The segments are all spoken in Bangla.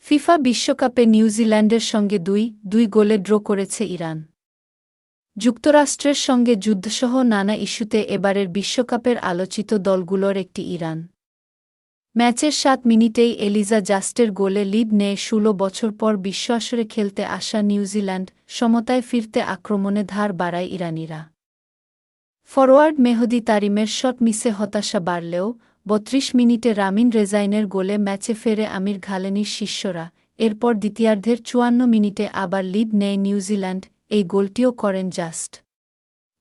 ফিফা বিশ্বকাপে নিউজিল্যান্ডের সঙ্গে ২-২ গোলে ড্র করেছে ইরান। যুক্তরাষ্ট্রের সঙ্গে যুদ্ধসহ নানা ইস্যুতে এবারের বিশ্বকাপের আলোচিত দলগুলোর একটি ইরান। ম্যাচের ৭ মিনিটেই এলিজা জাস্টের গোলে লিড নেয় ১৬ বছর পর বিশ্ব আসরে খেলতে আসা নিউজিল্যান্ড, সমতায় ফিরতে আক্রমণে ধার বাড়ায় ইরানিরা। ফরোয়ার্ড মেহদি তারিমের শট মিসে হতাশা বাড়লেও ৩২ মিনিটে রামিন রেজাইনের গোলে ম্যাচে ফেরে আমির ঘালেনির শিষ্যরা। এরপর দ্বিতীয়ার্ধের ৫৪ মিনিটে আবার লিড নেয় নিউজিল্যান্ড, এই গোলটিও করেন জাস্ট।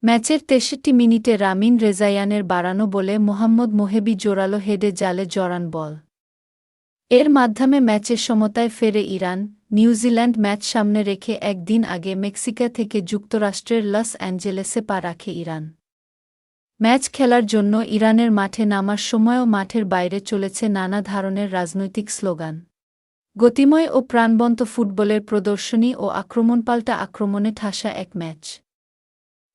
ম্যাচের ৬৩ মিনিটে রামিন রেজাইয়ানের বাড়ানো বলে মোহাম্মদ মোহেবি জোরালো হেডে জালে জড়ান বল। এর মাধ্যমে ম্যাচের সমতায় ফেরে ইরান। নিউজিল্যান্ড ম্যাচ সামনে রেখে একদিন আগে মেক্সিকো থেকে যুক্তরাষ্ট্রের লস অ্যাঞ্জেলেসে পা রাখে ইরান। ম্যাচ খেলার জন্য ইরানের মাঠে নামার সময়ও মাঠের বাইরে চলেছে নানা ধরনের রাজনৈতিক স্লোগান। গতিময় ও প্রাণবন্ত ফুটবলের প্রদর্শনী ও আক্রমণপাল্টা আক্রমণে ঠাসা এক ম্যাচ।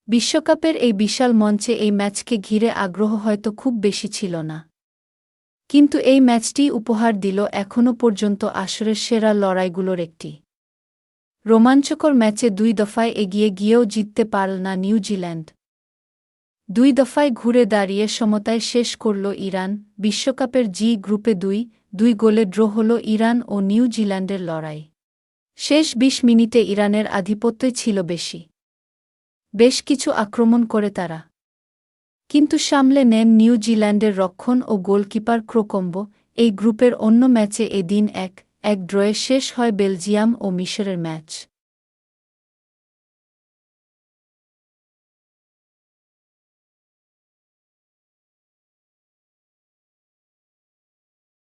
বিশ্বকাপের এই বিশাল মঞ্চে এই ম্যাচকে ঘিরে আগ্রহ হয়তো খুব বেশি ছিল না। কিন্তু এই ম্যাচটিই উপহার দিল এখনও পর্যন্ত আসরের সেরা লড়াইগুলোর একটি। রোমাঞ্চকর ম্যাচে ২ দফায় এগিয়ে গিয়েও জিততে পারল না নিউজিল্যান্ড। ২ দফায় ঘুরে দাঁড়িয়ে সমতায় শেষ করল ইরান। বিশ্বকাপের জি গ্রুপে ২-২ গোলে ড্র হল ইরান ও নিউজিল্যান্ডের লড়াই। শেষ ২০ মিনিটে ইরানের আধিপত্যই ছিল বেশি। বেশ কিছু আক্রমণ করে তারা, কিন্তু সামলে নেন নিউজিল্যান্ডের রক্ষণ ও গোলকিপার ক্রোকম্বো। এই গ্রুপের অন্য ম্যাচে এদিন ১-১ ড্রয়ে শেষ হয় বেলজিয়াম ও মিশরের ম্যাচ।